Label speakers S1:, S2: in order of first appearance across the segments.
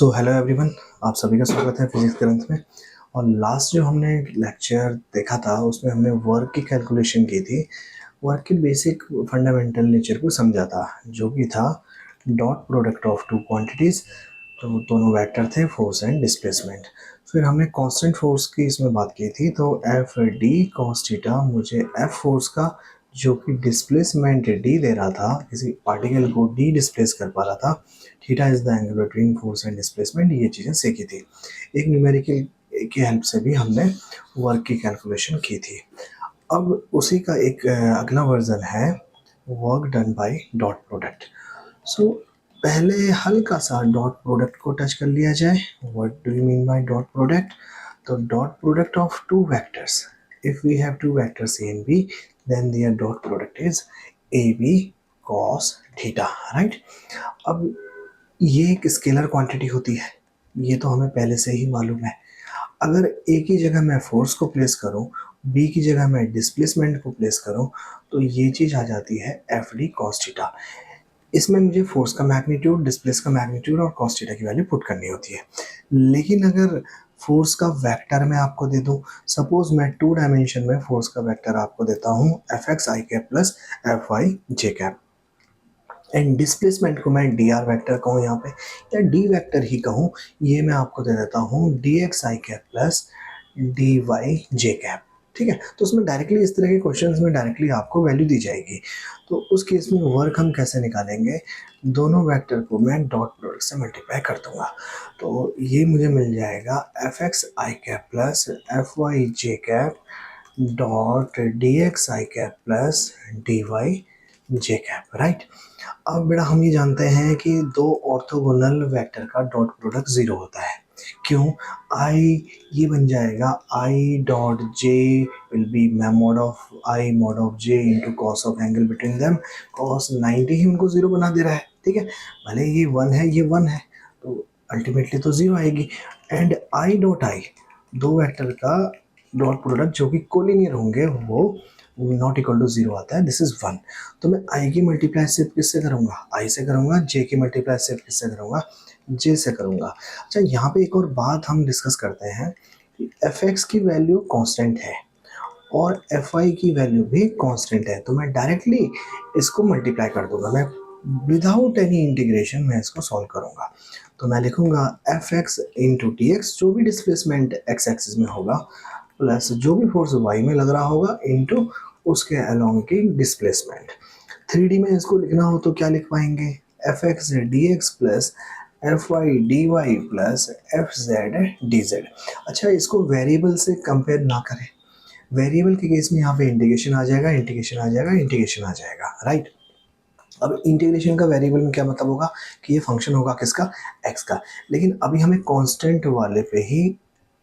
S1: So hello everyone, आप सभी का स्वागत है फिजिक्स ग्रंथ में। और लास्ट जो हमने लेक्चर देखा था उसमें हमने वर्क की कैलकुलेशन की थी, वर्क के बेसिक फंडामेंटल नेचर को समझा था, जो कि था dot product of two quantities. तो दोनों वेक्टर थे, फोर्स एंड डिस्प्लेसमेंट। फिर हमने कांस्टेंट फोर्स की इसमें बात की थी, तो एफ डी कॉस थीटा मुझे एफ फोर्स का जो कि डिस्प्लेसमेंट डी दे रहा था, किसी पार्टिकल को डी डिस्प्लेस कर पा रहा था। Theta is the angle between force and displacement, ये चीज़ें सीखी थी। एक न्यूमेरिकल की हेल्प से भी हमने वर्क की कैलकुलेशन की थी। अब उसी का एक अगला वर्जन है work done by dot product. So पहले हल्का सा डॉट प्रोडक्ट को टच कर लिया जाए। What do you mean by dot product? तो dot product of two vectors, if we have two vectors A and B, then their dot product is A B cos theta, right. अब ये एक scalar quantity होती है, ये तो हमें पहले से ही मालूम है। अगर ए की जगह मैं फोर्स को प्लेस करूं, बी की जगह मैं डिस्प्लेसमेंट को प्लेस करूं, तो ये चीज़ आ जाती है एफ डी कॉस थीटा। इसमें मुझे फोर्स का मैग्नीट्यूड, डिस्प्लेस का मैग्नीट्यूड और कॉस थीटा की वैल्यू पुट करनी होती है। लेकिन अगर फोर्स का वेक्टर मैं आपको दे दूं, सपोज मैं 2 डायमेंशन में फोर्स का वेक्टर आपको देता हूं F X I cap plus F Y J cap, and displacement को मैं डी आर वैक्टर कहूँ यहाँ पे, या डी वैक्टर ही कहूँ, ये मैं आपको दे देता हूँ डी एक्स आई कैप प्लस डी वाई जे कैप। ठीक है, तो उसमें डायरेक्टली इस तरह के क्वेश्चंस में डायरेक्टली आपको वैल्यू दी जाएगी। तो उस केस में वर्क हम कैसे निकालेंगे? दोनों वेक्टर को मैं डॉट प्रोडक्ट से मल्टीप्लाई कर दूंगा, तो ये मुझे मिल जाएगा एफ एक्स आई कैप प्लस एफ वाई जे कैप डॉट डी एक्स आई कैप प्लस डी वाई जे कैप, राइट। अब बेटा हम ये जानते हैं कि दो ऑर्थोगोनल वेक्टर का डॉट प्रोडक्ट जीरो होता है। क्यों? आई ये बन जाएगा I dot J will be mod of I mod of J into cos of angle between them. Cos 90 ही उनको जीरो बना दे रहा है, ठीक है। भले ये वन है, ये वन है, तो अल्टीमेटली तो जीरो आएगी। एंड आई डॉट आई, दो वेक्टर का डॉट प्रोडक्ट जो कि कोलिनियर होंगे वो नॉट इक्वल टू जीरो आता है, दिस इज वन। तो मैं आई की मल्टीप्लाई सिर्फ किससे करूंगा? आई से करूंगा। जे की मल्टीप्लाई सिर्फ किससे करूंगा? जे से करूंगा। अच्छा, यहाँ पे एक और बात हम डिस्कस करते हैं कि एफ एक्स की वैल्यू कांस्टेंट है और एफ आई की वैल्यू भी कांस्टेंट है, तो मैं डायरेक्टली इसको मल्टीप्लाई कर दूंगा। मैं विदाउट एनी इंटीग्रेशन मैं इसको सॉल्व करूंगा। तो मैं लिखूंगा f x into T x, जो भी डिस्प्लेसमेंट एक्स एक्सिस में होगा, प्लस जो भी फोर्स वाई में लग रहा होगा, इंटू उसके अलोंग की डिस्प्लेसमेंट। 3D में इसको लिखना हो तो क्या लिख पाएंगे? F X D x plus F Y D Y plus F Z D Z. अच्छा, इसको वेरिएबल से कंपेयर ना करें। वेरिएबल के केस में यहाँ पे इंटीग्रेशन आ जाएगा, इंटीग्रेशन आ जाएगा, इंटीग्रेशन आ जाएगा, राइट। अब इंटीग्रेशन का वेरिएबल में क्या मतलब होगा कि ये फंक्शन होगा किसका? एक्स का। लेकिन अभी हमें कांस्टेंट वाले पे ही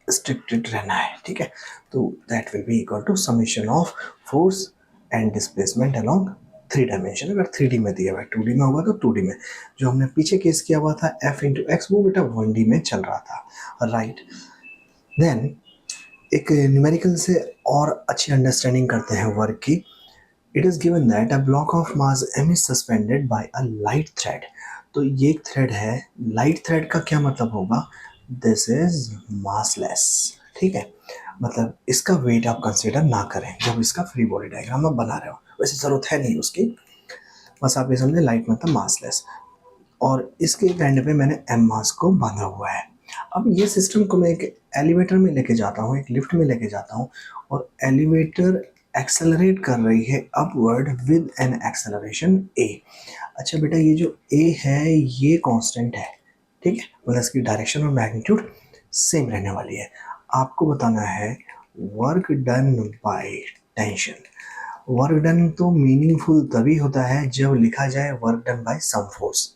S1: स्ट्रिक्टेड रहना है, ठीक है। तो that will be equal to summation of force and displacement along 3 dimension. अगर 3D में दिया हुआ है, 2D में होगा तो 2D में। जो हमने पीछे केस किया हुआ था f इंटू एक्स, वो बेटा 1D में चल रहा था, राइट। देन एक न्यूमेरिकल से और अच्छी अंडरस्टैंडिंग करते हैं वर्क की। It is given that a block of mass m is suspended bye a light thread. तो ये एक थ्रेड है, लाइट थ्रेड का क्या मतलब होगा? दिस इज मासलेस, ठीक है। मतलब इसका वेट आप कंसीडर ना करें जब इसका फ्री बॉडी डायग्राम आप बना रहे हो, वैसे जरूरत है नहीं उसकी, बस आप ये समझे लाइट मतलब मासलेस। और इसके एक एंड पे मैंने एम मास को बांधा हुआ है। अब ये सिस्टम को मैं एक एलिवेटर में लेके जाता हूँ, एक लिफ्ट में लेके जाता हूँ, और एलिवेटर एक्सेलरेट कर रही है अपवर्ड विद एन एक्सेलरेशन ए। अच्छा बेटा, ये जो ए है ये कांस्टेंट है, ठीक है, मतलब इसकी डायरेक्शन और मैग्नीट्यूड सेम रहने वाली है। आपको बताना है work done by tension. Work done तो मीनिंगफुल तभी होता है जब लिखा जाए work done by some force.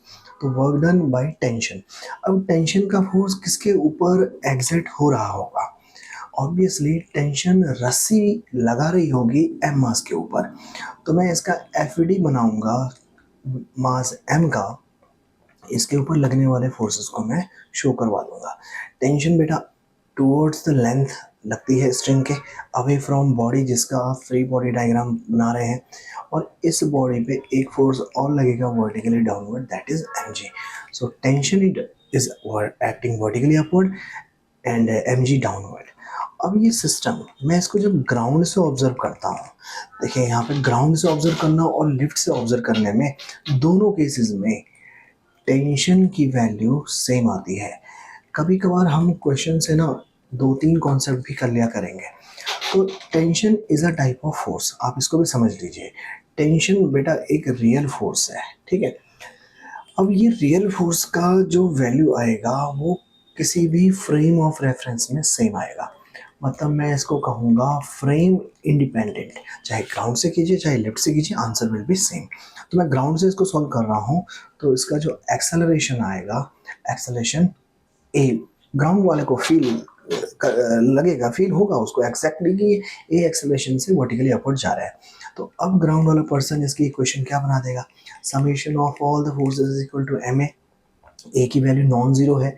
S1: तो वर्क डन बाय टेंशन। अब टेंशन का फोर्स किसके ऊपर एग्जर्ट हो रहा होगा? ऑब्वियसली टेंशन रस्सी लगा रही होगी एम मास के ऊपर। तो मैं इसका एफ डी बनाऊंगा मास एम का, इसके ऊपर लगने वाले फोर्सेस को मैं शो करवा दूंगा। टेंशन बेटा टुवर्ड्स द लेंथ लगती है स्ट्रिंग के, अवे फ्रॉम बॉडी, जिसका आप फ्री बॉडी डायग्राम बना रहे हैं, और इस बॉडी पे एक फोर्स और लगेगा vertically downward, that is M G. So tension is acting vertically upward and mg downward. अब ये सिस्टम मैं इसको जब ग्राउंड से ऑब्जर्व करता हूँ, देखिए यहाँ पे ग्राउंड से ऑब्जर्व करना और लिफ्ट से ऑब्जर्व करने में दोनों केसेस में टेंशन की वैल्यू सेम आती है। कभी कभार हम क्वेश्चन से ना 2-3 कॉन्सेप्ट भी कर लिया करेंगे। तो tension is a type of force, आप इसको भी समझ लीजिए। टेंशन बेटा एक रियल फोर्स है, ठीक है। अब ये रियल फोर्स का जो वैल्यू आएगा वो किसी भी फ्रेम ऑफ रेफरेंस में सेम आएगा। मतलब मैं इसको कहूँगा फ्रेम इंडिपेंडेंट, चाहे ग्राउंड से कीजिए चाहे लेफ्ट से कीजिए, आंसर विल बी सेम। तो मैं ग्राउंड से इसको सॉल्व कर रहा हूँ, तो इसका जो एक्सेलरेशन आएगा, एक्सेलरेशन ए, ग्राउंड वाले को फील लगेगा, फील होगा उसको एग्जैक्टली कि ए एक्सेलरेशन से वर्टिकली अपवर्ड जा रहा है। तो अब ग्राउंड वाला पर्सन इसकी इक्वेशन क्या बना देगा, summation of all the forces is equal to M A की वैल्यू नॉन जीरो है,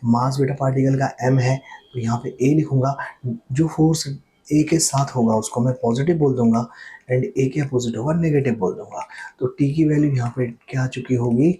S1: मास बेटा पार्टिकल का एम है, तो यहाँ पे ए लिखूंगा, जो फोर्स ए के साथ होगा उसको मैं पॉजिटिव बोल दूंगा एंड ए के अपोजिट होगा नेगेटिव बोल दूंगा। तो टी की वैल्यू यहाँ पे क्या आ चुकी होगी,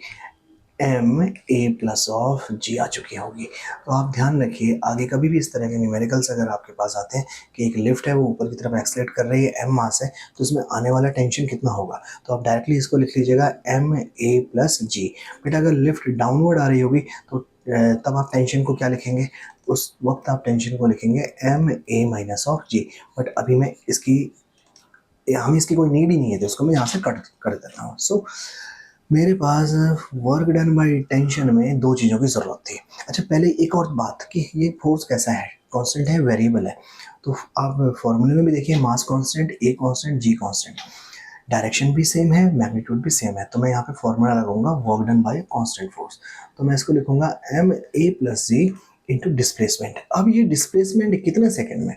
S1: एम ए प्लस ऑफ जी आ चुकी होगी। तो आप ध्यान रखिए आगे कभी भी इस तरह के न्यूमेरिकल्स अगर आपके पास आते हैं कि एक लिफ्ट है वो ऊपर की तरफ एक्सलेट कर रही है, एम मास है, तो उसमें आने वाला टेंशन कितना होगा, तो आप डायरेक्टली इसको लिख लीजिएगा एम ए प्लस जी। बेटा अगर लिफ्ट डाउनवर्ड आ रही होगी तो तब आप टेंशन को क्या लिखेंगे, उस वक्त आप टेंशन को लिखेंगे M A minus of G. But अभी मैं इसकी, हमें इसकी कोई नीड ही नहीं है तो उसको मैं यहाँ से कट कर देता हूँ। सो मेरे पास वर्क डन बाय टेंशन में दो चीज़ों की ज़रूरत थी। अच्छा पहले एक और बात कि ये फोर्स कैसा है, कांस्टेंट है, वेरिएबल है। तो आप फॉर्मूले में भी देखिए mass constant, A constant, G constant, direction भी सेम है, मैग्नीट्यूड भी सेम है। तो मैं यहाँ पे फॉर्मूला लगाऊंगा work done by constant force. तो मैं इसको लिखूंगा M A plus G into displacement. अब ये डिस्प्लेसमेंट कितने सेकेंड में,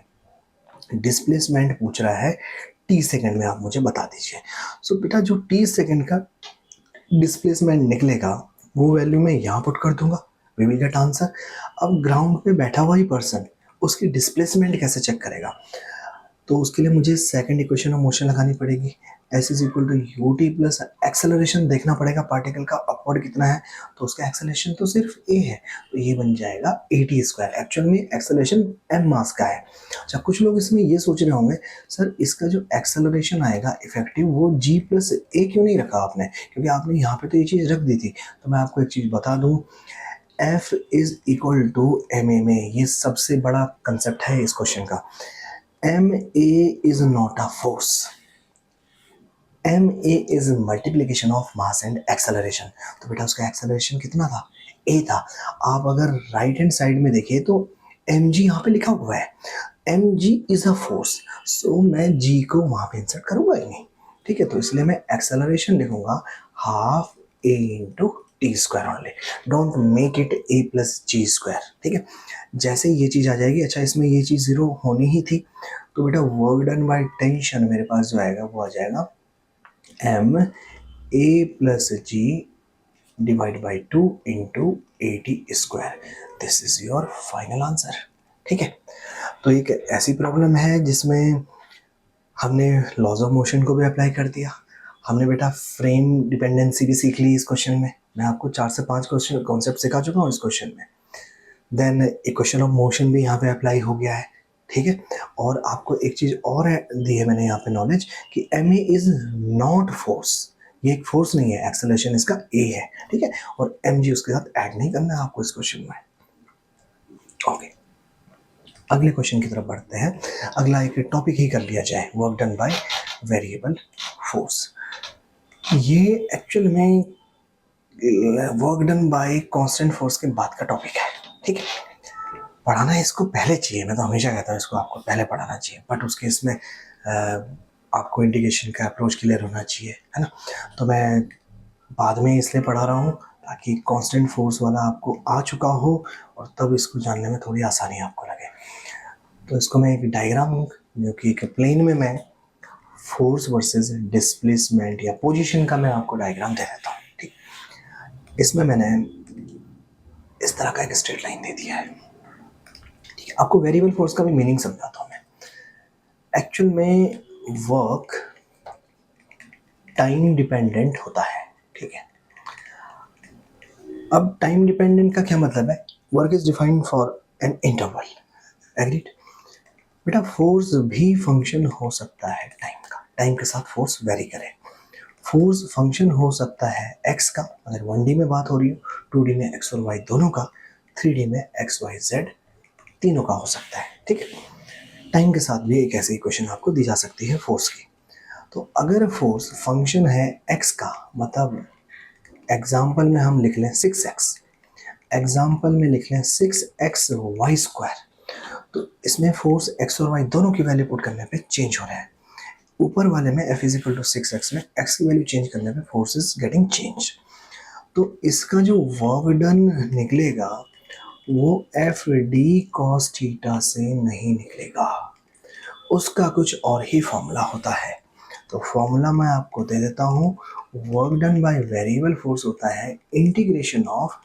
S1: डिस्प्लेसमेंट पूछ रहा है टी सेकेंड में, आप मुझे बता दीजिए। सो बेटा जो टी सेकेंड का डिस्प्लेसमेंट निकलेगा वो वैल्यू मैं यहाँ पुट कर दूंगा, वी विल गेट आंसर। अब ग्राउंड पे बैठा हुआ ही पर्सन उसकी डिस्प्लेसमेंट कैसे चेक करेगा, तो उसके लिए मुझे सेकंड इक्वेशन ऑफ मोशन लगानी पड़ेगी, S is equal to U T plus acceleration देखना पड़ेगा पार्टिकल का अपवर्ड कितना है, तो उसका एक्सेलरेशन तो सिर्फ ए है, तो ये बन जाएगा ए टी स्क्वायर। एक्चुअल में एक्सेलरेशन एम मास का है। अच्छा कुछ लोग इसमें ये सोच रहे होंगे सर इसका जो एक्सेलरेशन आएगा इफेक्टिव वो जी प्लस ए क्यों नहीं रखा आपने, क्योंकि आपने यहाँ पे तो ये चीज़ रख दी थी। तो मैं आपको एक चीज़ बता दूँ, F is equal to M A में, ये सबसे बड़ा कंसेप्ट है इस क्वेश्चन का। M A is not a force, M A is multiplication of mass and acceleration. तो बेटा उसका एक्सेलरेशन कितना था, ए था। आप अगर राइट हैंड साइड में देखिए तो एम जी यहाँ पे लिखा हुआ है, m ji is a force, सो मैं जी को वहां पे इंसर्ट करूंगा ही नहीं, ठीक है। तो इसलिए मैं एक्सेलरेशन लिखूंगा half A into T square only, don't make it A plus G square, ठीक है। जैसे ये चीज़ आ जाएगी, अच्छा इसमें ये चीज़ जीरो होनी ही थी, तो बेटा वर्क डन बाय टेंशन मेरे पास जो आएगा वो आ जाएगा M A plus G divide by two into A T square. This is your final answer, ठीक है। तो एक ऐसी प्रॉब्लम है जिसमें हमने लॉज ऑफ मोशन को भी अप्लाई कर दिया, हमने बेटा फ्रेम डिपेंडेंसी भी सीख ली इस क्वेश्चन में। मैं आपको 4 से 5 क्वेश्चन कॉन्सेप्ट सिखा चुका हूँ इस क्वेश्चन में। देन इक्वेशन ऑफ मोशन भी यहाँ पे अप्लाई हो गया है, ठीक है। और आपको एक चीज़ और दी है मैंने यहाँ पे नॉलेज कि M A is not force, ये एक फोर्स नहीं है, एक्सेलरेशन इसका ए है, ठीक है। और एम जी उसके साथ ऐड नहीं करना है आपको इस क्वेश्चन में। ओके अगले क्वेश्चन की तरफ बढ़ते हैं। अगला एक टॉपिक ही कर लिया जाए, work done by variable force. ये एक्चुअल में work done by constant force के बाद का टॉपिक है, ठीक है। पढ़ाना इसको पहले चाहिए, मैं तो हमेशा कहता हूँ इसको आपको पहले पढ़ाना चाहिए, बट उसके इसमें आपको इंटीग्रेशन का अप्रोच क्लियर होना चाहिए, है ना। तो मैं बाद में इसलिए पढ़ा रहा हूँ ताकि कांस्टेंट फोर्स वाला आपको आ चुका हो और तब इसको जानने में थोड़ी आसानी आपको लगे। तो इसको मैं एक डायग्राम जो कि एक प्लेन में मैं फोर्स वर्सेस डिस्प्लेसमेंट या पोजीशन का मैं आपको डायग्राम दे देता हूँ, ठीक। इसमें मैंने इस तरह का एक स्ट्रेट लाइन दे दिया है, ठीक है। आपको वेरिएबल फोर्स का भी मीनिंग समझाता हूँ मैं। एक्चुअल में वर्क टाइम डिपेंडेंट होता है, ठीक है। अब टाइम डिपेंडेंट का क्या मतलब है? Work is defined for an interval, agreed? बेटा फोर्स भी फंक्शन हो सकता है टाइम का, टाइम के साथ फोर्स वेरी करे। फोर्स फंक्शन हो सकता है एक्स का, अगर 1D में बात हो रही हो, 2D में एक्स और वाई दोनों का, 3D में एक्स वाई जेड तीनों का हो सकता है, ठीक है। टाइम के साथ भी एक ऐसी इक्वेशन आपको दी जा सकती है फोर्स की। तो अगर फोर्स फंक्शन है एक्स का, मतलब एग्जाम्पल में हम लिख लें 6x, एग्जाम्पल में लिख लें 6xy², तो इसमें फोर्स एक्स और वाई दोनों की वैल्यू पुट करने पे चेंज हो रहा है। ऊपर वाले में F is equal to 6x में x की वैल्यू चेंज करने पे फोर्स इज गेटिंग चेंज। तो इसका जो वर्क डन निकलेगा वो एफ डी कॉस थीटा से नहीं निकलेगा, उसका कुछ और ही फॉर्मूला होता है। तो फॉर्मूला मैं आपको दे देता हूँ। Work done by variable force होता है integration of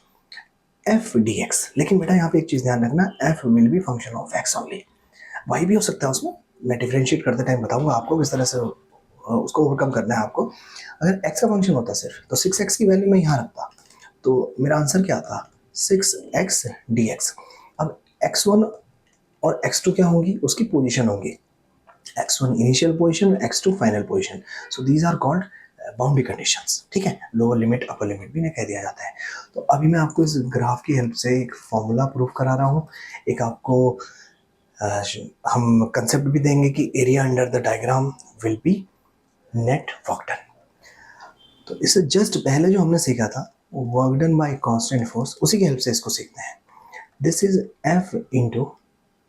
S1: F D X. लेकिन बेटा यहाँ पे एक चीज ध्यान रखना, F will be function of X only, Y भी हो सकता है उसमें, मैं डिफरेंशिएट करते टाइम बताऊंगा आपको किस तरह से उसको ओवरकम करना है आपको। अगर एक्स का फंक्शन होता सिर्फ तो 6x की वैल्यू मैं यहाँ रखता, तो मेरा आंसर क्या था? 6x dx। अब x1 और x2 क्या होंगी? उसकी पोजीशन होंगी, x1 initial position, x2 final position. So these are called boundary conditions, ठीक है। लोअर लिमिट अपर लिमिट भी इन्हें कह दिया जाता है। तो अभी मैं आपको इस ग्राफ की हेल्प से एक फॉर्मूला प्रूव करा रहा हूँ, एक आपको हम कंसेप्ट भी देंगे कि area under the diagram will be net work done. तो इससे जस्ट पहले जो हमने सीखा था work done by constant force, उसी की हेल्प से इसको सीखते हैं। This is F into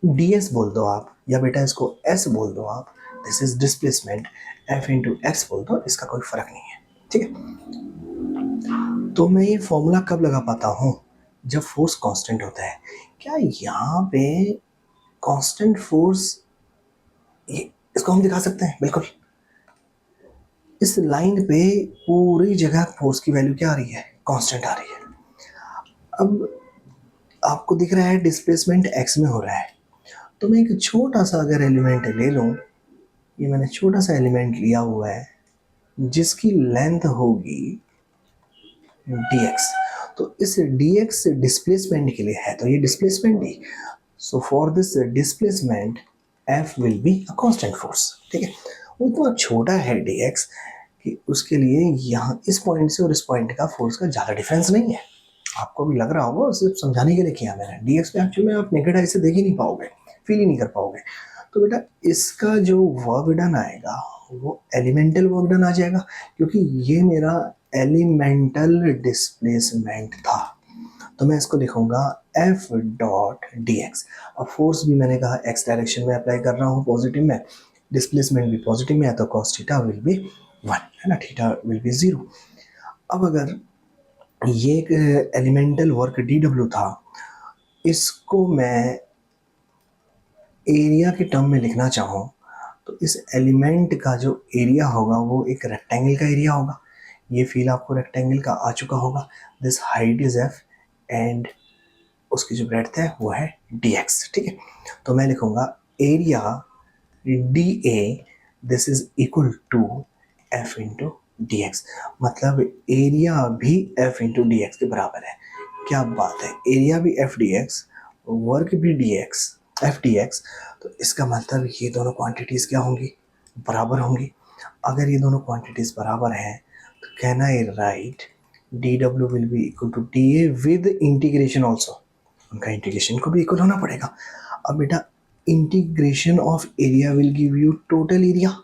S1: D S बोल दो आप, या बेटा इसको एस बोल दो आप। This is displacement, F into x बोल दो, इसका कोई फर्क नहीं है, ठीक है। तो मैं ये फॉर्मूला कब लगा पाता हूँ? जब फोर्स कांस्टेंट होता है। क्या यहाँ पे कांस्टेंट फोर्स, इसको हम दिखा सकते हैं? बिल्कुल। इस लाइन पे पूरी जगह फोर्स की वैल्यू क्या आ रही है? कांस्टेंट आ रही है। अब आपको दिख रहा है डिस्प्लेसमेंट एक्स में हो रहा है, तो मैं एक छोटा सा अगर एलिमेंट ले लूँ, ये मैंने छोटा सा एलिमेंट लिया हुआ है जिसकी लेंथ होगी dx, तो इस dx डिस्प्लेसमेंट के लिए है, तो ये displacement D. So for this displacement f will be a constant force, ठीक है। वो इतना छोटा है dx कि उसके लिए यहाँ इस पॉइंट से और इस पॉइंट का फोर्स का ज़्यादा डिफरेंस नहीं है। आपको भी लग रहा होगा, सिर्फ समझाने के लिए किया मैंने। dx पे एक्चुअली में आप नेकेड आई से देख ही नहीं पाओगे, फील ही नहीं कर पाओगे। तो बेटा इसका जो वर्क डन आएगा वो एलिमेंटल वर्क डन आ जाएगा, क्योंकि ये मेरा एलिमेंटल डिस्प्लेसमेंट था। तो मैं इसको लिखूंगा एफ डॉट डी एक्स। अब फोर्स भी मैंने कहा एक्स डायरेक्शन में अप्लाई कर रहा हूँ पॉजिटिव में, डिस्प्लेसमेंट भी पॉजिटिव में है, तो कॉस थीटा विल बी 1, है ना, थीटा विल बी 0। अब अगर ये एक एलिमेंटल वर्क डी डब्ल्यू था, इसको मैं एरिया के टर्म में लिखना चाहूँ, तो इस एलिमेंट का जो एरिया होगा वो एक रेक्टेंगल का एरिया होगा। ये फील आपको रेक्टेंगल का आ चुका होगा। This height is F and उसकी जो ब्रेड्थ है वो है डी एक्स, ठीक है। तो मैं लिखूंगा area d a, this is equal to f into d x. मतलब एरिया भी एफ इंटू डी एक्स के बराबर है। क्या बात है, एरिया भी एफ डी एक्स, वर्क भी d x, f D x. तो इसका मतलब ये दोनों क्वांटिटीज़ क्या होंगी? बराबर होंगी। अगर ये दोनों क्वांटिटीज़ बराबर हैं तो कैन आई राइट डी डब्ल्यू will be equal to d a with integration also. उनका इंटीग्रेशन को भी इक्वल होना पड़ेगा। अब बेटा integration of area will give you total area.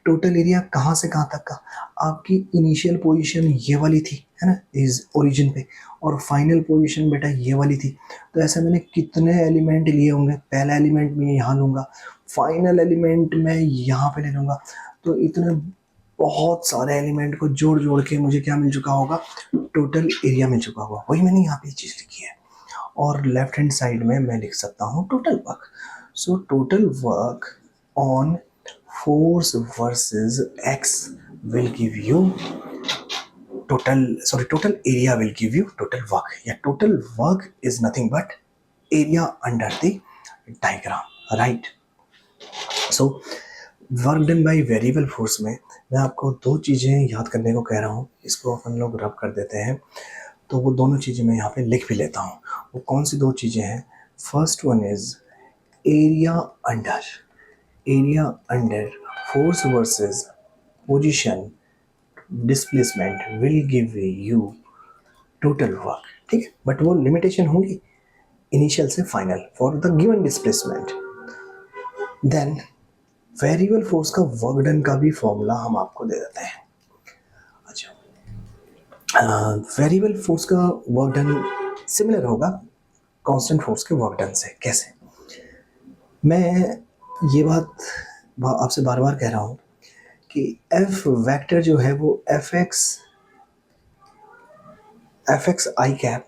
S1: Total area कहाँ से कहाँ तक का? आपकी इनिशियल पोजीशन ये वाली थी, है ना, इस ओरिजिन पे, और फाइनल पोजीशन बेटा ये वाली थी। तो ऐसे मैंने कितने एलिमेंट लिए होंगे? पहला एलिमेंट मैं यहाँ लूँगा, फाइनल एलिमेंट मैं यहाँ पे ले लूँगा। तो इतने बहुत सारे एलिमेंट को जोड़ जोड़ के मुझे क्या मिल चुका होगा? टोटल एरिया मिल चुका होगा। वही मैंने यहाँ पे चीज़ लिखी है। और लेफ्ट हैंड साइड में मैं लिख सकता हूँ total work. So total work on force versus x will give you total area will give you total work, या total work is nothing but area under the diagram, right? So work done by variable force में मैं आपको दो चीज़ें याद करने को कह रहा हूँ, इसको अपन लोग रब कर देते हैं। तो वो दोनों चीज़ें मैं यहाँ पे लिख भी लेता हूँ। वो कौन सी दो चीज़ें हैं? First one is area under, area under force versus position displacement will give you total work, ठीक है, बट वो लिमिटेशन होंगी इनिशियल से final for the given displacement. Then variable force का वर्क डन का भी फॉर्मूला हम आपको दे देते हैं। अच्छा, वेरिएबल फोर्स का वर्क डन सिमिलर होगा कांस्टेंट फोर्स के वर्क डन से। कैसे? मैं ये बात आपसे बार बार कह रहा हूँ कि एफ वेक्टर जो है वो एफ एक्स आई कैप,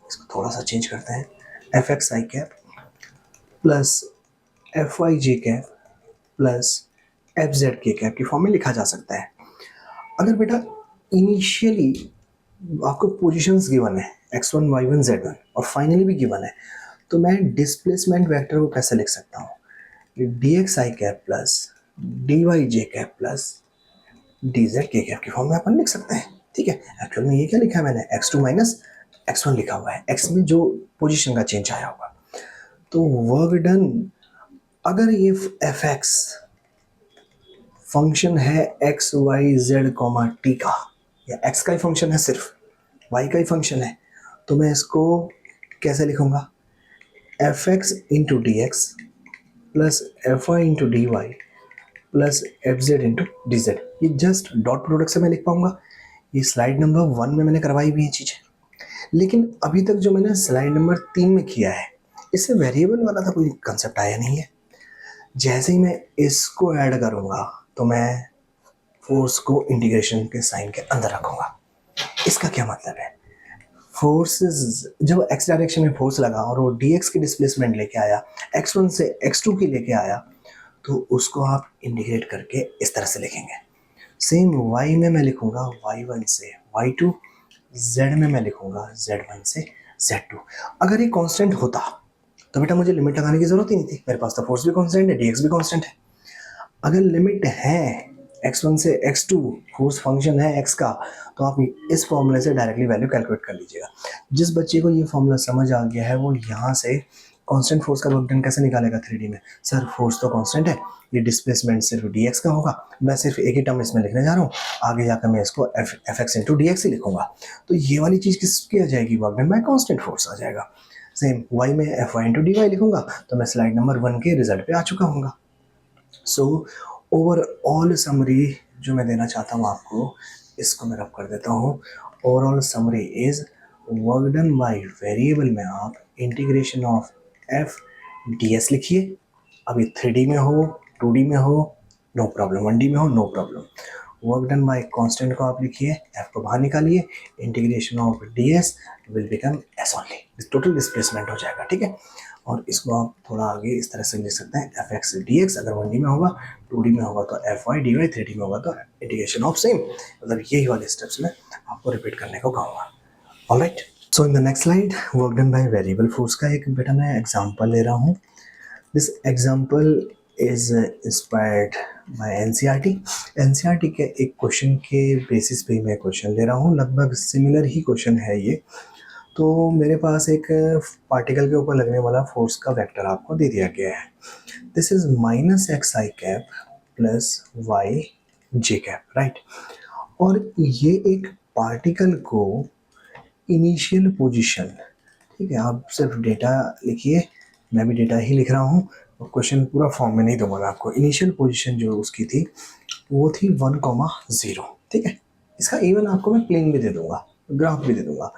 S1: इसको थोड़ा सा चेंज करते हैं, एफ एक्स आई कैप प्लस एफ वाई जे कैप प्लस एफ जेड के कैप की फॉर्म में लिखा जा सकता है। अगर बेटा इनिशियली आपको पोजीशंस गिवन है x1 y1 z1 और फाइनली भी गिवन है, तो मैं डिस्प्लेसमेंट वेक्टर को कैसे लिख सकता हूँ? डी एक्स आई कैप प्लस डी वाई जे कैप प्लस डी जेड के कैप की फॉर्म में अपन लिख सकते हैं, ठीक है। एक्चुअल में ये क्या लिखा है मैंने? x2 माइनस x1 लिखा हुआ है, x में जो पोजीशन का चेंज आया होगा। तो वर्क डन, अगर ये एफ एक्स फंक्शन है x y z comma t का, या एक्स का ही फंक्शन है सिर्फ, वाई का ही फंक्शन है, तो मैं इसको कैसे लिखूंगा? F x into d x plus F y into d Y plus F z into d z. ये जस्ट डॉट प्रोडक्ट से मैं लिख पाऊंगा। ये स्लाइड नंबर 1 में मैंने करवाई हुई है चीज़ें, लेकिन अभी तक जो मैंने स्लाइड नंबर 3 में किया है, इससे वेरिएबल वाला था कोई कंसेप्ट आया नहीं है। जैसे ही मैं इसको ऐड करूंगा तो मैं फोर्स को इंटीग्रेशन के साइन के अंदर रखूंगा। इसका क्या मतलब है? फोर्सेस, जब एक्स डायरेक्शन में फोर्स लगा और वो डी एक्स की डिस्प्लेसमेंट लेके आया, x1 से x2 की लेके आया, तो उसको आप इंटीग्रेट करके इस तरह से लिखेंगे। सेम y में मैं लिखूंगा y1 से y2, z में मैं लिखूंगा z1 से z2। अगर ये कांस्टेंट होता तो बेटा मुझे लिमिट लगाने की जरूरत ही नहीं थी, मेरे पास तो फोर्स भी कांस्टेंट है, dx भी कांस्टेंट है। अगर लिमिट है x1 से x2, फोर्स फंक्शन है x का, तो आप इस फॉर्मूले से डायरेक्टली वैल्यू कैलकुलेट कर लीजिएगा। जिस बच्चे को ये फॉर्मूला समझ आ गया है वो यहाँ से कांस्टेंट फोर्स का वर्क डन कैसे निकालेगा 3D में? सर फोर्स तो कांस्टेंट है, ये डिस्प्लेसमेंट सिर्फ dx का होगा, मैं सिर्फ एक ही टर्म इसमें लिखने जा रहा हूँ, आगे जाकर मैं इसको F x into d x ही लिखूंगा। तो ये वाली चीज़ किसकी आ जाएगी? Work done by constant force आ जाएगा। सेम y में F y into d y लिखूंगा, तो मैं स्लाइड नंबर 1 के रिजल्ट पे आ चुका हूँ। सो ओवरऑल समरी जो मैं देना चाहता हूँ आपको, इसको मैं रब कर देता हूँ। Overall summary is work done by variable में आप integration of F D S लिखिए। अभी 3D में हो, 2D में हो, नो प्रॉब्लम, 1D में हो, no problem. Work done by constant को आप लिखिए, एफ को बाहर निकालिए, integration of d s will become s only, total displacement हो जाएगा, ठीक है। और इसको आप थोड़ा आगे इस तरह से लिख सकते हैं, एफ एक्स डी एक्स अगर 1D में होगा, 2D में होगा तो F Y D Y, 3D में होगा तो इंटीग्रेशन ऑफ सेम। मतलब यही वाले स्टेप्स में आपको रिपीट करने को कहूँगा। Alright, so in the next slide work done by variable force का एक बेटा मैं एग्जांपल ले रहा हूँ। This example is inspired by NCERT. NCERT के एक क्वेश्चन के बेसिस पे मैं क्वेश्चन ले रहा हूँ, लगभग सिमिलर ही क्वेश्चन है ये। तो मेरे पास एक पार्टिकल के ऊपर लगने वाला फोर्स का वेक्टर आपको दे दिया गया है। This is minus x I cap plus y J cap, right. और ये एक पार्टिकल को इनिशियल पोजीशन, ठीक है, आप सिर्फ डेटा लिखिए, मैं भी डेटा ही लिख रहा हूँ और क्वेश्चन पूरा फॉर्म में नहीं दूंगा मैं आपको। इनिशियल पोजीशन जो उसकी थी वो थी 1,0, ठीक है। इसका इवन आपको मैं प्लेन भी दे दूंगा, ग्राफ भी दे दूंगा।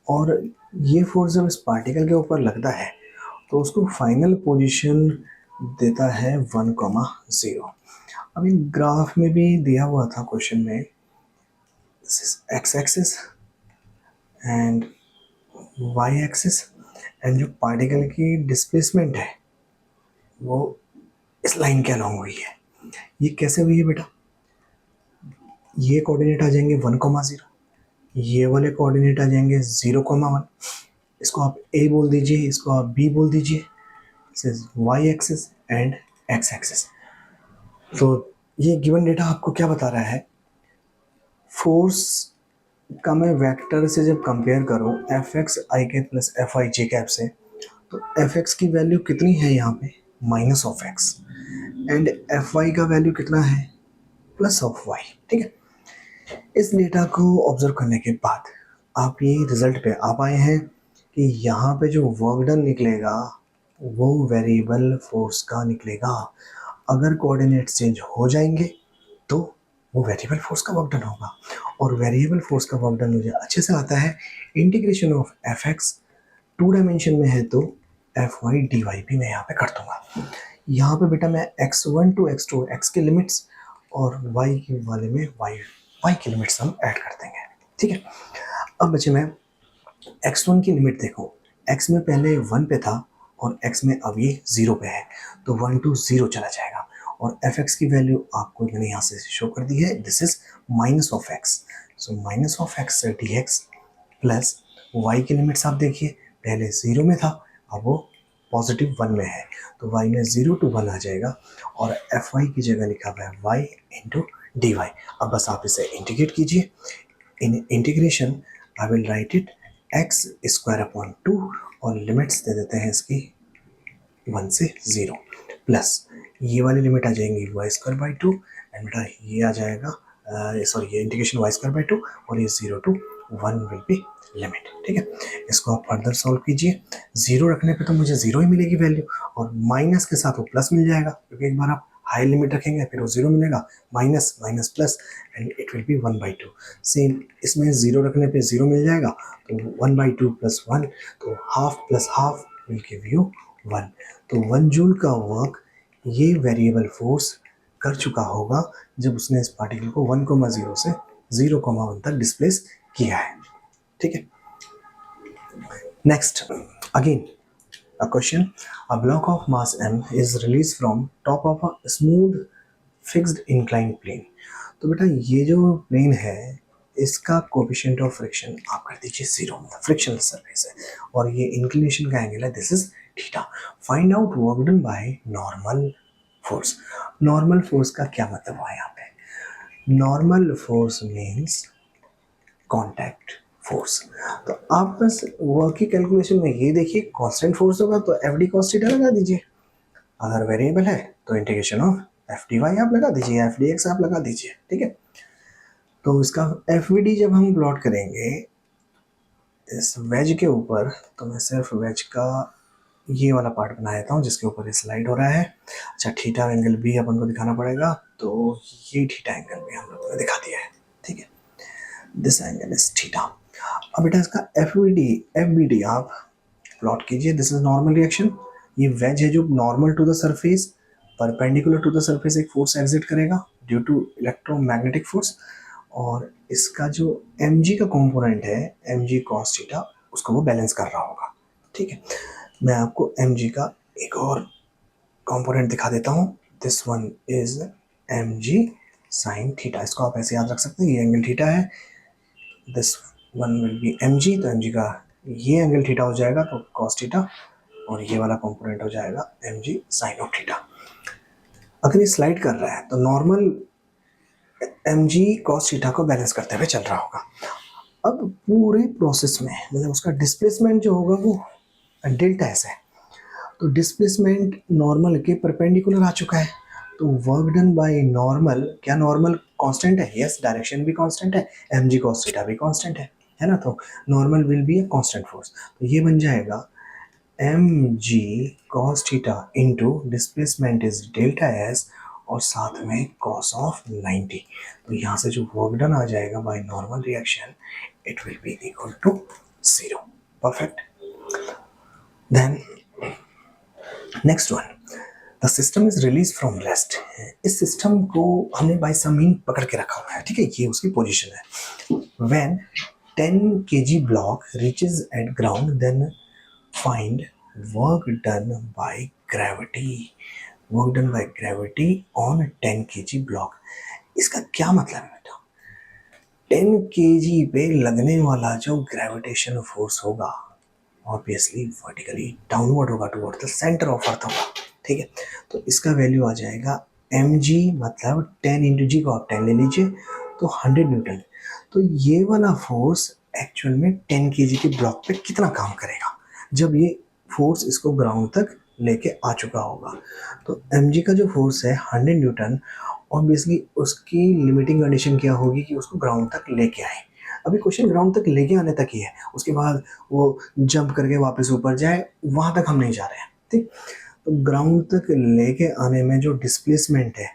S1: और ये फोर्स जब इस पार्टिकल के ऊपर लगता है तो उसको फाइनल पोजीशन देता है 1,0। अभी ग्राफ में भी दिया हुआ था क्वेश्चन में, x axis and y axis, and जो पार्टिकल की डिस्प्लेसमेंट है वो इस लाइन के अलॉन्ग हुई है। ये कैसे हुई है बेटा? ये कोऑर्डिनेट आ जाएंगे 1,0, ये वाले कोऑर्डिनेट आ जाएंगे 0,1। इसको आप ए बोल दीजिए, इसको आप बी बोल दीजिए। This is y axis and x axis. तो ये गिवन डेटा आपको क्या बता रहा है? फोर्स का मैं वेक्टर से जब कंपेयर करूँ F X I cap plus F I J cap से, तो एफ एक्स की वैल्यू कितनी है यहाँ पे, minus of x, and f y का वैल्यू कितना है, प्लस ऑफ वाई। ठीक है, इस डेटा को ऑब्जर्व करने के बाद आप ये रिजल्ट पे आ पाए हैं कि यहाँ पे जो वर्क डन निकलेगा वो वेरिएबल फोर्स का निकलेगा। अगर कोऑर्डिनेट चेंज हो जाएंगे तो वो वेरिएबल फोर्स का वर्क डन होगा, और वेरिएबल फोर्स का वर्क डन मुझे अच्छे से आता है। Integration of F x 2 dimension में है तो एफ वाई डी वाई भी मैं यहाँ पे कर दूंगा। यहाँ पे बेटा मैं x1 टू x2 x के लिमिट्स और y के वाले में y की लिमिट्स हम ऐड कर देंगे। ठीक है, अब बचे मैं x1 की लिमिट देखो, x में पहले 1 पे था और x में अब ये 0 पे है, तो 1 टू 0 चला जाएगा, और fx की वैल्यू आपको मैंने यहाँ से शो कर दी है, this is minus of x, so minus of x dx plus y की लिमिट्स आप देखिए, पहले 0 में था अब वो पॉजिटिव 1 में है, तो y में 0 टू 1 आ जाएगा, और एफ वाई की जगह लिखा हुआ है y इंटू डी वाई। अब बस आप इसे इंटीग्रेट कीजिए, in integration I will write it x square upon 2, और लिमिट्स दे देते हैं इसकी 1 से 0, प्लस ये वाली लिमिट आ जाएंगी वाई स्क्वायर बाई 2, एंड बेटा ये आ जाएगा सॉरी ये इंटीग्रेशन वाई स्क्वायर बाई 2, और ये 0 टू 1 विल बी लिमिट। ठीक है, इसको आप फर्दर सॉल्व कीजिए, 0 रखने पे तो मुझे 0 ही मिलेगी वैल्यू, और माइनस के साथ वो प्लस मिल जाएगा, क्योंकि एक बार आप हाई लिमिट रखेंगे फिर वो 0 मिलेगा, minus minus plus and it will B 1/2। Same इसमें 0 रखने पे 0 मिल जाएगा, तो 1/2 प्लस 1, तो half plus half will give you 1। तो 1 जूल का वर्क ये वेरिएबल फोर्स कर चुका होगा जब उसने इस पार्टिकल को 1,0 से 0,1 तक डिस्प्लेस किया है। ठीक है, next again a question, a block of mass m is released from top of a smooth fixed inclined plane। तो बेटा ये जो प्लेन है इसका कोएफिशिएंट ऑफ फ्रिक्शन आप कर दीजिए 0, फ्रिक्शनल सरफेस है, और ये इंक्लिनेशन का एंगल है, this is theta. Find out work done by normal force. Normal force का क्या मतलब हुआ यहाँ पे, normal force means contact force. तो आप बस वर्क की कैलकुलेशन में ये देखिए, कांस्टेंट फोर्स होगा तो एफ डी कॉस थीटा लगा दीजिए, अगर वेरिएबल है तो integration of F d y आप लगा दीजिए, एफ डी एक्स आप लगा दीजिए। ठीक है, तो इसका एफ वी डी जब हम प्लॉट करेंगे इस वेज के ऊपर, तो मैं सिर्फ वेज का ये वाला पार्ट बना देता हूँ जिसके ऊपर ये स्लाइड हो रहा है। अच्छा, थीटा एंगल भी अपन को दिखाना पड़ेगा, तो ये थीटा एंगल भी हम लोगों ने दिखा दिया है। ठीक है, दिस एंगल इज थीटा। अब बेटा इसका एफ बी डी आप प्लॉट कीजिए, दिस इज नॉर्मल रिएक्शन, ये वेज है जो normal to the surface perpendicular to the surface एक फोर्स एग्जिट करेगा ड्यू टू इलेक्ट्रोमैग्नेटिक फोर्स, और इसका जो एम जी का कंपोनेंट है एम जी कॉस थीटा उसको वो बैलेंस कर रहा होगा। ठीक है, मैं आपको एम जी का एक और कंपोनेंट दिखा देता हूँ, this one is M g sine theta, इसको आप ऐसे याद रख सकते हैं, ये एंगल थीटा है, this one will be m g, तो एम जी का ये एंगल थीटा हो जाएगा तो कॉस थीटा, और ये वाला कंपोनेंट हो जाएगा m g sine of theta. अगर ये स्लाइड कर रहा है तो normal m g cos theta को बैलेंस करते हुए चल रहा होगा। अब पूरे प्रोसेस में मतलब उसका डिस्प्लेसमेंट जो होगा वो डेल्टा एस है, तो डिस्प्लेसमेंट नॉर्मल के परपेंडिकुलर आ चुका है, तो वर्क डन बाय नॉर्मल, क्या नॉर्मल कांस्टेंट है, यस डायरेक्शन भी कांस्टेंट है, एम जी कॉस थीटा भी कांस्टेंट है ना, तो normal will be a constant force, तो ये बन जाएगा m g cos theta into displacement is delta s और साथ में कॉस ऑफ 90, तो यहाँ से जो वर्क डन आ जाएगा by normal reaction it will be equal to 0। Perfect, then next one, the system is release from rest. इस सिस्टम को हमने बाय सम मीन पकड़ के रखा हुआ है, ठीक है, ये उसकी पोजीशन है। When 10 kg block reaches at ground, then find work done by gravity, work done by gravity on 10 kg block। इसका क्या मतलब है बेटा, 10 kg पे लगने वाला जो ग्रेविटेशन फोर्स होगा ऑब्वियसली वर्टिकली डाउनवर्ड होगा toward the centre of earth होगा। ठीक है, तो इसका वैल्यू आ जाएगा mg, मतलब 10 इंटू जी को आप 10 ले लीजिए तो 100 न्यूटन, तो ये वाला फोर्स एक्चुअल में 10 केजी के ब्लॉक पे कितना काम करेगा जब ये फोर्स इसको ग्राउंड तक लेके आ चुका होगा। तो mg का जो फोर्स है 100 न्यूटन, ऑब्वियसली उसकी लिमिटिंग कंडीशन क्या होगी कि उसको ग्राउंड तक लेके आए। अभी क्वेश्चन ग्राउंड तक लेके आने तक ही है, उसके बाद वो जंप करके वापस ऊपर जाए वहाँ तक हम नहीं जा रहे हैं, ठीक। तो ग्राउंड तक लेके आने में जो डिस्प्लेसमेंट है,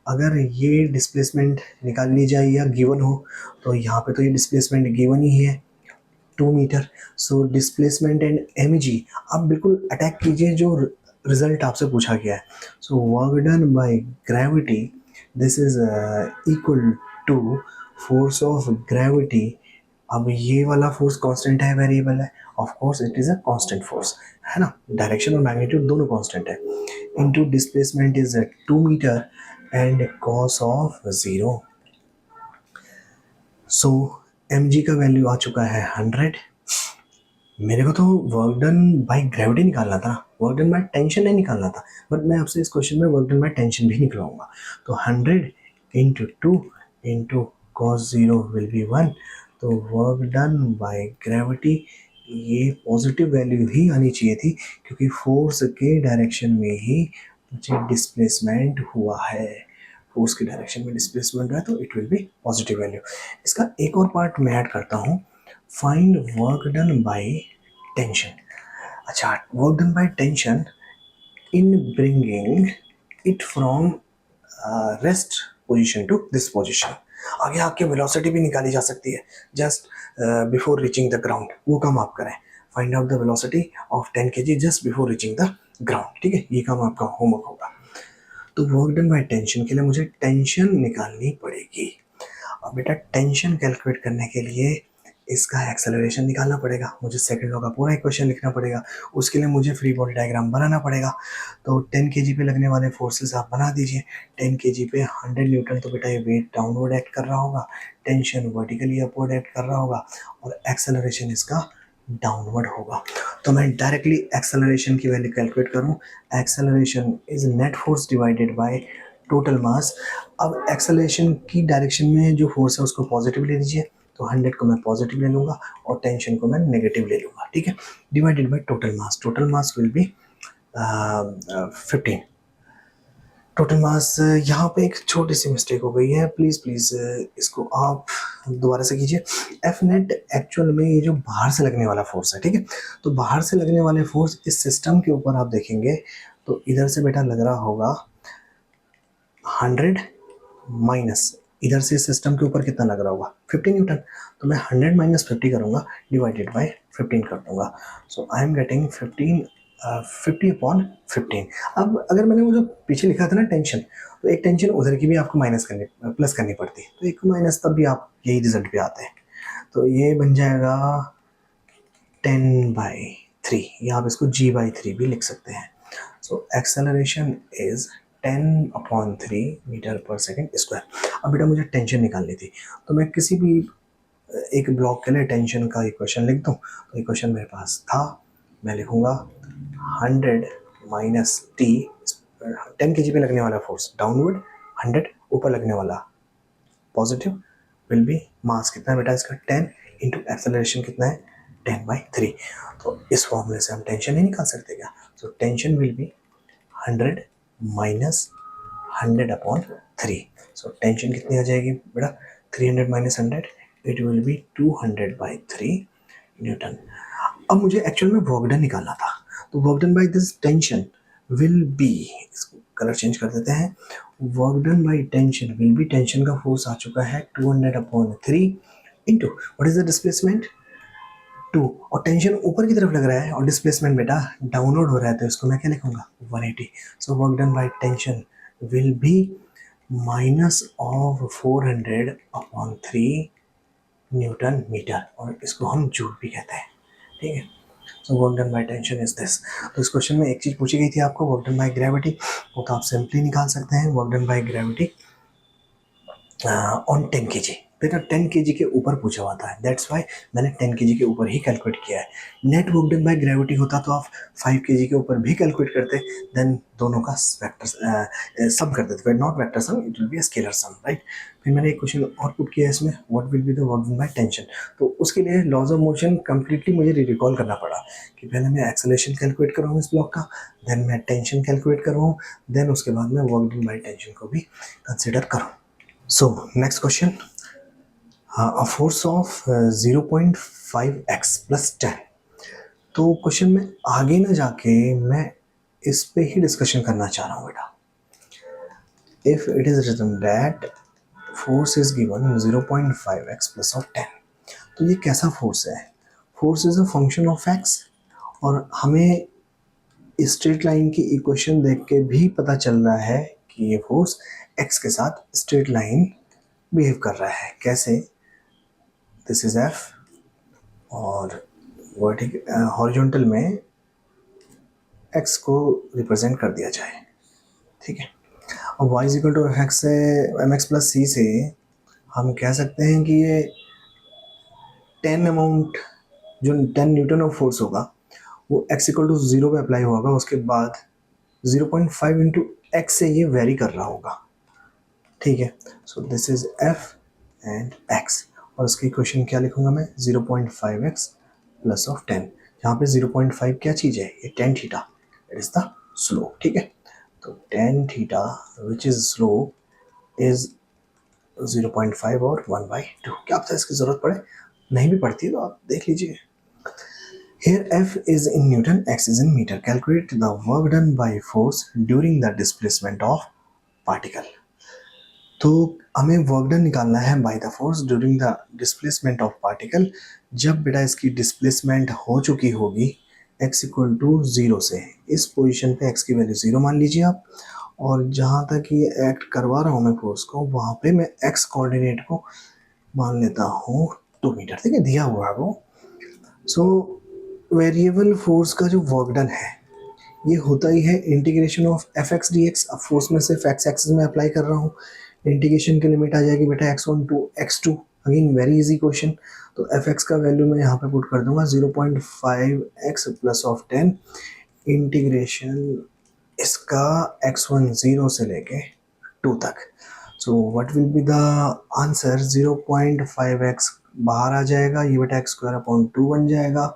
S1: अगर ये डिस्प्लेसमेंट निकाल ली जाए या गिवन हो, तो यहाँ पे तो ये डिस्प्लेसमेंट गिवन ही है 2 metre. So displacement and mg आप बिल्कुल अटैक कीजिए जो रिजल्ट आपसे पूछा गया है। So work done by gravity, this is equal to force of gravity. अब ये वाला फोर्स कांस्टेंट है, वेरिएबल है, of course it is a constant force, है ना, डायरेक्शन और मैग्नीट्यूड दोनों कांस्टेंट है, into displacement is 2 metre and cos of 0। So mg का वैल्यू आ चुका है 100। मेरे को तो वर्क डन बाय ग्रेविटी निकालना था, वर्क डन बाय टेंशन नहीं निकालना था, बट मैं आपसे इस क्वेश्चन में वर्क डन बाय टेंशन भी निकलवाऊंगा। तो 100 into 2 into cos 0 will be 1। तो वर्क डन बाय ग्रेविटी, ये पॉजिटिव वैल्यू ही आनी चाहिए थी क्योंकि फोर्स के डायरेक्शन में ही मुझे डिस्प्लेसमेंट हुआ है, फोर्स की डायरेक्शन में डिस्प्लेसमेंट है तो it will be positive value. इसका एक और पार्ट मैं ऐड करता हूँ, find work done by tension. अच्छा, work done by tension in bringing it from rest position to this position. आगे आके वेलोसिटी भी निकाली जा सकती है just before reaching the ground, वो काम आप करें, find out the velocity of 10 kg just before reaching the ground, ठीक है, ये काम आपका होमवर्क होगा। तो वर्क डन बाय टेंशन के लिए मुझे टेंशन निकालनी पड़ेगी। अब बेटा टेंशन कैलकुलेट करने के लिए इसका एक्सेलरेशन निकालना पड़ेगा, मुझे सेकंड लॉ का पूरा इक्वेशन लिखना पड़ेगा, उसके लिए मुझे फ्री बॉडी डायग्राम बनाना पड़ेगा। तो 10 kg पे लगने वाले फोर्सेस आप बना दीजिए। 10 kg पे 100 न्यूटन, तो बेटा ये वेट डाउनवर्ड एक्ट कर रहा होगा, टेंशन वर्टिकली अपवर्ड एक्ट कर रहा होगा और एक्सेलरेशन इसका डाउनवर्ड होगा। तो मैं डायरेक्टली एक्सेलरेशन की वैल्यू कैलकुलेट करूं, acceleration is net force divided by total mass. अब एक्सेलरेशन की डायरेक्शन में जो फोर्स है उसको पॉजिटिव ले लीजिए, तो 100 को मैं पॉजिटिव ले लूँगा और टेंशन को मैं नेगेटिव ले लूँगा, ठीक है, divided by total mass will be 15। Total mass, यहाँ पे एक छोटी सी मिस्टेक हो गई है, प्लीज़ इसको आप दोबारा से कीजिए। एफ नेट एक्चुअल में ये जो बाहर से लगने वाला फोर्स है, ठीक है, तो बाहर से लगने वाले फोर्स इस सिस्टम के ऊपर आप देखेंगे तो इधर से बेटा लग रहा होगा 100 माइनस इधर से सिस्टम के ऊपर कितना लग रहा होगा 50 न्यूटन, तो मैं 100 माइनस 50 करूँगा, डिवाइडेड बाय 15 कर दूँगा। सो आई एम गेटिंग 50/15। अब अगर मैंने वो जो पीछे लिखा था ना टेंशन, तो एक टेंशन उधर की भी आपको प्लस करनी पड़ती है, तो एक माइनस तब भी आप यही रिजल्ट पे आते हैं। तो ये बन जाएगा 10/3, या आप इसको g/3 भी लिख सकते हैं। सो एक्सेलरेशन इज 10/3 मीटर पर सेकेंड स्क्वायर। अब बेटा मुझे टेंशन निकालनी थी, तो मैं किसी भी एक ब्लॉक के लिए टेंशन का इक्वेशन लिख दूं, तो इक्वेशन मेरे पास था, मैं लिखूंगा 100 माइनस टी, 10 kg पे लगने वाला फोर्स डाउनवर्ड, 100 ऊपर लगने वाला पॉजिटिव विल बी मास कितना है बेटा इसका 10 इंटू एक्सेलरेशन कितना है 10/3। तो इस फॉर्मूले से हम टेंशन नहीं निकाल सकते क्या? So tension will B 100 minus 100/3। So tension कितनी आ जाएगी बेटा 300 minus 100, it will B 200/3 Newton. अब मुझे एक्चुअल में वर्क डन निकालना था, तो work done by this tension will B, इसको कलर चेंज कर देते हैं, work done by tension will B, tension का फोर्स आ चुका है 200/3 into what is the displacement 2, और टेंशन ऊपर की तरफ लग रहा है और डिस्प्लेसमेंट बेटा डाउनवर्ड हो रहा है, तो इसको मैं क्या लिखूंगा 180। So work done by tension will be minus of 400/3 newton metre, और इसको हम जूल भी कहते हैं, ठीक है। So work done by tension is this. तो इस क्वेश्चन में एक चीज़ पूछी गई थी आपको, वर्क डन बाय ग्रेविटी, वो तो आप सिंपली निकाल सकते हैं, work done by gravity on 10 kg बेटा 10 केजी के ऊपर पूछा हुआ था, दैट्स वाई मैंने 10 केजी के ऊपर ही कैलकुलेट किया है। Net work done by gravity होता तो आप 5 केजी के ऊपर भी कैलकुलेट करते, देन दोनों का वेक्टर सम कर देते, not vector sum, it will be scalar sum, right. फिर मैंने एक क्वेश्चन और पुट किया इसमें, what will be the work done by tension. तो उसके लिए लॉज ऑफ मोशन कंप्लीटली मुझे रिकॉल करना पड़ा कि पहले मैं एक्सेलरेशन कैलकुलेट कर रहा हूँ इस ब्लॉक का, देन मैं टेंशन कैलकुलेट कर रहा हूँ, देन उसके बाद मैं वर्क डन बाय टेंशन को भी कंसिडर करूँ। So next question, a force of 0.5x plus 10। तो क्वेश्चन में आगे ना जाके मैं इस पे ही डिस्कशन करना चाह रहा हूँ बेटा। If it is written that force is given 0.5x plus of 10, तो ये कैसा फोर्स है? Force is a function of x, और हमें स्ट्रेट लाइन की इक्वेशन देख के भी पता चल रहा है कि ये फोर्स x के साथ स्ट्रेट लाइन बिहेव कर रहा है। कैसे? दिस इज f और वर्टिकल हॉरिजॉन्टल में x को रिप्रेजेंट कर दिया जाए, ठीक है। और y is equal to f x से एम एक्स प्लस सी से हम कह सकते हैं कि ये 10 अमाउंट जो 10 न्यूटन ऑफ फोर्स होगा वो x इक्वल टू 0 पे अप्लाई होगा, उसके बाद 0.5 इंटू एक्स से ये वेरी कर रहा होगा, ठीक है। So this is f and x, और उसकी इक्वेशन क्या लिखूंगा मैं? 0.5x plus of 10। यहाँ पे 0.5 क्या चीज़ है? ये tan theta, it is the slope, ठीक है। तो tan theta which is slope is 0.5 और 1/2। क्या पता इसकी जरूरत पड़े, नहीं भी पड़ती तो आप देख लीजिए। Here F is in Newton, X is in meter. Calculate the work done by force during the displacement of particle. तो हमें वर्क डन निकालना है by the force during the displacement of particle, जब बेटा इसकी डिस्प्लेसमेंट हो चुकी होगी x इक्वल टू 0 से। इस पोजीशन पे x की वैल्यू 0 मान लीजिए आप, और जहाँ तक ये एक्ट करवा रहा हूँ मैं फोर्स को, वहाँ पे मैं x कोऑर्डिनेट को मान लेता हूँ 2 मीटर, ठीक है, दिया हुआ है वो। सो वेरिएबल फोर्स का जो वर्क डन है ये होता ही है integration of F X D x. अब फोर्स में सिर्फ एक्स एक्सिस में अप्लाई कर रहा हूँ, इंटीग्रेशन की लिमिट आ जाएगी बेटा x1 to x2, again very easy question. तो एफ एक्स का वैल्यू मैं यहाँ पे पुट कर दूंगा 0.5x प्लस ऑफ 10 इंटीग्रेशन इसका x1 0 से लेके 2 तक। So what will be the answer? 0.5x बाहर आ जाएगा, ये बेटा x² 2 बन जाएगा,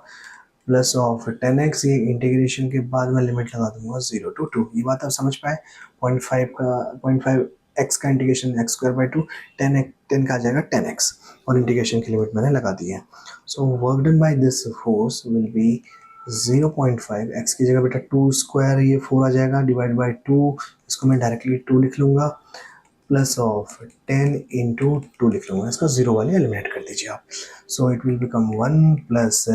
S1: प्लस ऑफ 10x, ये इंटीग्रेशन के बाद मैं लिमिट लगा दूंगा 0 to 2। ये बात आप समझ पाए? 0.5x का इंटीग्रेशन x²/2, 10 का आ जाएगा 10x, और इंटीग्रेशन की लिमिट मैंने लगा दी है। So work done by this force will be 0.5, x की जगह बेटा 2², ये 4 आ जाएगा, डिवाइड बाय 2, इसको मैं डायरेक्टली 2 लिख लूँगा, प्लस ऑफ 10 इंटू 2 लिख लूँगा, इसका 0 वाले एलिमिनेट कर दीजिए आप। So it will become 1 plus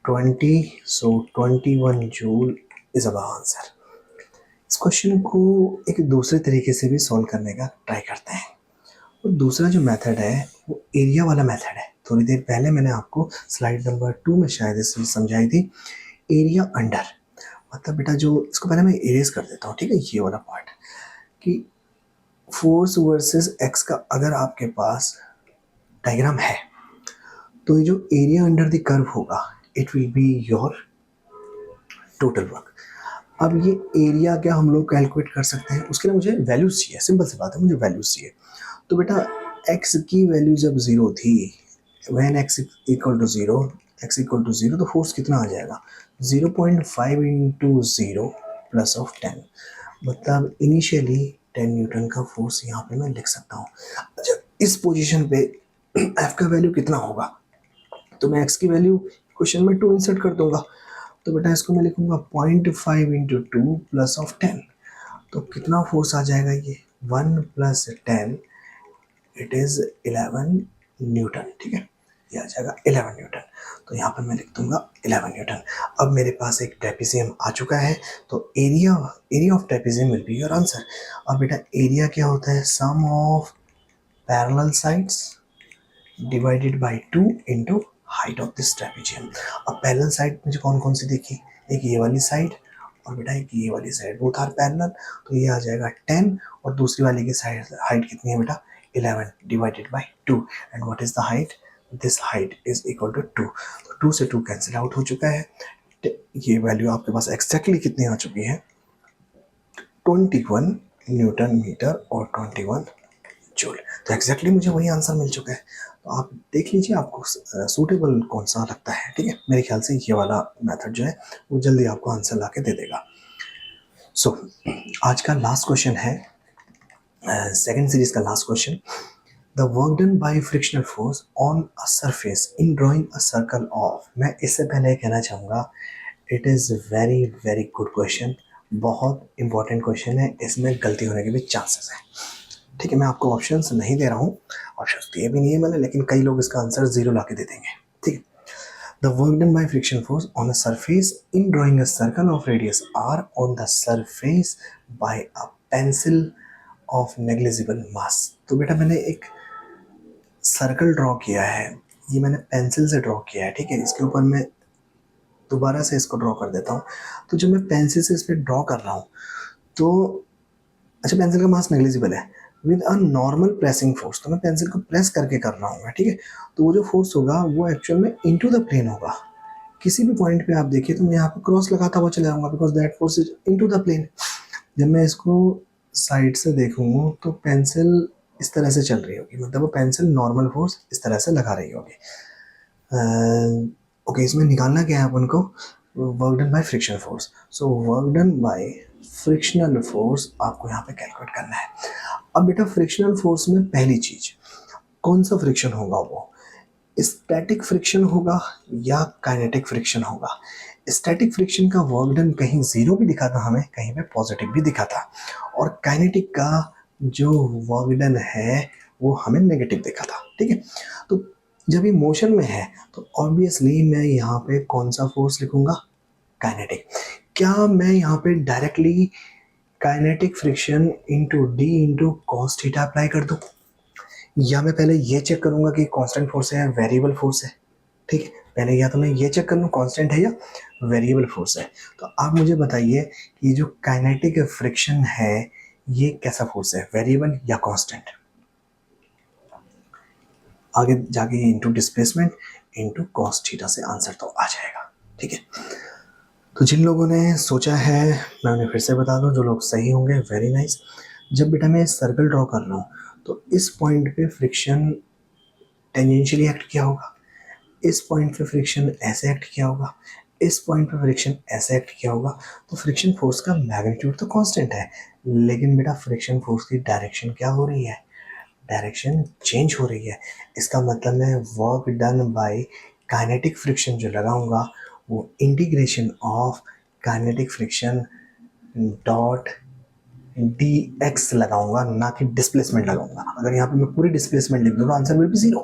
S1: 20, so 21 joule is our answer. इस क्वेश्चन को एक दूसरे तरीके से भी सॉल्व करने का ट्राई करते हैं। और दूसरा जो मेथड है वो एरिया वाला मेथड है। थोड़ी देर पहले मैंने आपको स्लाइड नंबर 2 में शायद इसे समझाई थी, एरिया अंडर। मतलब बेटा जो इसको पहले मैं एरेज कर देता हूँ, ठीक है, ये वाला पार्ट कि फोर्स वर्सेस एक्स का अगर आपके पास डायग्राम है तो ये जो एरिया अंडर द कर्व होगा it will be your total work. अब ये एरिया क्या हम लोग कैलकुलेट कर सकते हैं? उसके लिए मुझे वैल्यूज चाहिए, सिंपल सी बात है, मुझे वैल्यूज चाहिए। तो बेटा x की वैल्यू जब 0 थी, when x equal to 0, x equal to 0, तो फोर्स कितना आ जाएगा? 0.5 इंटू 0 प्लस ऑफ 10, मतलब इनिशियली 10 न्यूटन का फोर्स यहाँ पे मैं लिख सकता हूँ। अच्छा, इस पोजीशन पे f का वैल्यू कितना होगा? तो मैं x की वैल्यू क्वेश्चन में 2 इंसर्ट कर दूंगा, तो बेटा इसको मैं लिखूंगा 0.5 इंटू 2 प्लस ऑफ 10, तो कितना फोर्स आ जाएगा? ये 1 प्लस 10 इट इज 11 न्यूटन, ठीक है, ये आ जाएगा 11 न्यूटन। तो यहाँ पर मैं लिख दूंगा 11 न्यूटन। अब मेरे पास एक ट्रेपेजियम आ चुका है, तो area of trapezium will be your answer. अब बेटा एरिया क्या होता है? Sum of parallel sides divided by 2 into height of this trapezium. अब पैरेलल साइड मुझे कौन कौन सी देखी? एक ये वाली साइड और बेटा एक ये वाली साइड, बोथ आर पैरेलल, तो ये आ जाएगा 10, और दूसरी वाली की साइड हाइट कितनी है बेटा? 11 divided by 2 and what is the height? This height is equal to 2. तो 2 से 2 कैंसिल आउट हो चुका है. ये वैल्यू आपके पास एक्जैक्टली कितनी आ चुकी है? 21 न्यूटन मीटर और 21 जूल. तो एक्जैक्टली मुझे वही आंसर मिल चुका है. तो आप देख लीजिए आपको सूटेबल कौन सा लगता है. ठीक है, मेरे ख्याल से ये वाला मेथड जो है वो जल्दी आपको आंसर ला के दे देगा. सो आज का लास्ट क्वेश्चन है, सेकेंड सीरीज का last question. The work done bye frictional force on a surface in drawing a circle of. मैं इससे पहले कहना चाहूँगा it is very very good question. बहुत इंपॉर्टेंट क्वेश्चन है, इसमें गलती होने के भी चांसेस हैं. ठीक है, मैं आपको ऑप्शंस नहीं दे रहा हूँ, ऑप्शंस दिए भी नहीं है मैंने, लेकिन कई लोग इसका आंसर 0 ला के दे देंगे. ठीक है. The work done by friction force on a surface in drawing a circle of radius r on the surface by a pencil of negligible mass. तो बेटा मैंने एक सर्कल ड्रॉ किया है, ये मैंने पेंसिल से ड्रॉ किया है. ठीक है, इसके ऊपर मैं दोबारा से इसको ड्रॉ कर देता हूँ. तो जब मैं पेंसिल से इस पर ड्रॉ कर रहा हूँ तो अच्छा, पेंसिल का मास नेग्लिजिबल है with a normal pressing force. तो मैं पेंसिल को प्रेस करके कर रहा हूँ. ठीक है, तो वो जो फोर्स होगा वो एक्चुअल में इनटू द प्लेन होगा. किसी भी पॉइंट पे आप देखिए तो मैं यहाँ पे क्रॉस लगाता हुआ चला जाऊँगा because that force is into the plane. जब मैं इसको साइड से देखूँगा तो पेंसिल इस तरह से चल रही होगी, मतलब वो पेंसिल नॉर्मल फोर्स इस तरह से लगा रही होगी. ओके, इसमें निकालना क्या है अपन को? Work done bye frictional force. सो work done bye frictional force आपको यहाँ पे कैलकुलेट करना है. अब बेटा फ्रिक्शनल फोर्स में पहली चीज कौन सा फ्रिक्शन होगा? वो स्टैटिक फ्रिक्शन होगा या काइनेटिक फ्रिक्शन होगा? स्टैटिक फ्रिक्शन का वर्क डन कहीं 0 भी दिखा था हमें, कहीं पे पॉजिटिव भी दिखा था, और काइनेटिक का जो वर्क डन है वो हमें नेगेटिव दिखा था. ठीक है, तो जब ये मोशन में है तो ऑब्वियसली मैं यहाँ पे कौन सा फोर्स लिखूंगा? काइनेटिक. क्या मैं यहाँ पे directly kinetic friction into D into cos theta apply कर दूँ, या मैं पहले ये चेक करूंगा कि कांस्टेंट फोर्स है या वेरिएबल फोर्स है? ठीक है, पहले या तो मैं ये चेक कर लूँ कांस्टेंट है या वेरिएबल फोर्स है. तो आप मुझे बताइए कि जो काइनेटिक फ्रिक्शन है ये कैसा फोर्स है, वेरिएबल या कांस्टेंट? आगे जाके into displacement into cos theta से आंसर तो आ जाएगा. ठीक है, तो जिन लोगों ने सोचा है मैं उन्हें फिर से बता दूं, जो लोग सही होंगे वेरी नाइस. जब बेटा मैं सर्कल ड्रॉ कर रहा हूँ तो इस पॉइंट पे फ्रिक्शन टेंजेंशियली एक्ट किया होगा, इस पॉइंट पे फ्रिक्शन ऐसे एक्ट किया होगा, इस पॉइंट पे फ्रिक्शन ऐसे एक्ट किया होगा. तो फ्रिक्शन फोर्स का मैग्नीट्यूड तो कांस्टेंट है, लेकिन बेटा फ्रिक्शन फोर्स की डायरेक्शन क्या हो रही है? डायरेक्शन चेंज हो रही है. इसका मतलब मैं work done bye kinetic friction जो लगाऊंगा वो integration of kinetic friction dot D x लगाऊंगा, ना कि डिस्प्लेसमेंट लगाऊंगा. अगर यहाँ पे मैं पूरी डिस्प्लेसमेंट लिख दूँ तो आंसर विल बी 0.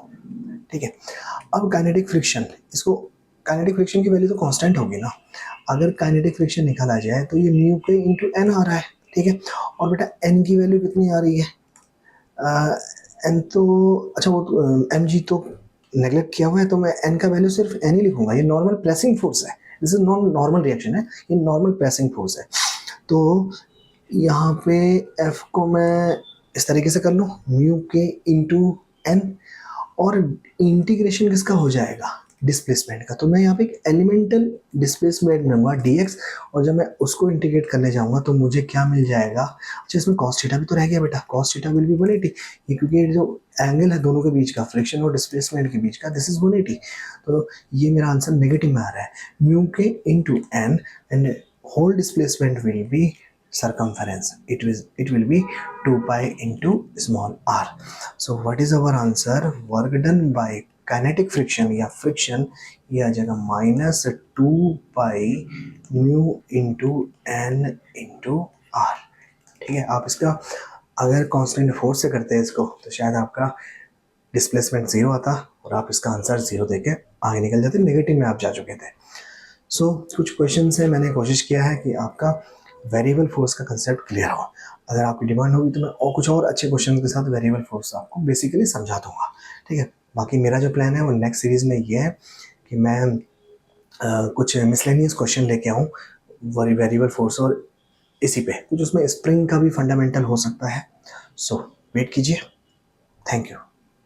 S1: ठीक है, अब काइनेटिक फ्रिक्शन, इसको काइनेटिक फ्रिक्शन की वैल्यू तो कांस्टेंट होगी ना. अगर काइनेटिक फ्रिक्शन निकाला जाए तो ये म्यू के इंटू एन आ रहा है. ठीक है, और बेटा एन की वैल्यू कितनी आ रही है? एन तो अच्छा वो एम जी तो नेगलेक्ट किया हुआ है, तो मैं एन का वैल्यू सिर्फ एन ही लिखूंगा. ये नॉर्मल प्रेसिंग फोर्स है, this is non normal reaction है, ये नॉर्मल प्रेसिंग फोर्स है. तो यहाँ पे एफ को मैं इस तरीके से कर लूँ, म्यू के इंटू एन, और इंटीग्रेशन किसका हो जाएगा? डिस्प्लेसमेंट का. तो मैं यहाँ पे एक एलिमेंटल डिस्प्लेसमेंट लूँगा dx, और जब मैं उसको इंटीग्रेट करने जाऊँगा तो मुझे क्या मिल जाएगा? अच्छा, इसमें cos थीटा भी तो रह गया बेटा, cos थीटा विल बी 180. ये क्योंकि जो एंगल है दोनों के बीच का, फ्रिक्शन और डिस्प्लेसमेंट के बीच का, दिस इज 180. तो ये मेरा आंसर नेगेटिव में आ रहा है. म्यू के into n and whole displacement will be circumference, it will be 2 pi into small r. So what is our answer? Work done by kinetic friction या friction ये आ जाएगा -2 pi mu into n into r. ठीक है, आप इसका अगर constant force से करते हैं इसको तो शायद आपका डिस्प्लेसमेंट 0 आता और आप इसका आंसर 0 देके आगे निकल जाते, नेगेटिव में आप जा चुके थे. सो कुछ क्वेश्चन से मैंने कोशिश किया है कि आपका वेरिएबल फोर्स का कंसेप्ट क्लियर हो. अगर आपकी डिमांड होगी तो मैं और कुछ और अच्छे क्वेश्चन के साथ वेरिएबल फोर्स आपको बेसिकली समझा दूंगा. ठीक है, बाकी मेरा जो प्लान है वो नेक्स्ट सीरीज़ में ये है कि मैं कुछ मिसलेनियस क्वेश्चन लेके आऊँ वेरिएबल फोर्स और इसी पे कुछ उसमें स्प्रिंग का भी फंडामेंटल हो सकता है. सो वेट कीजिए. Thank you.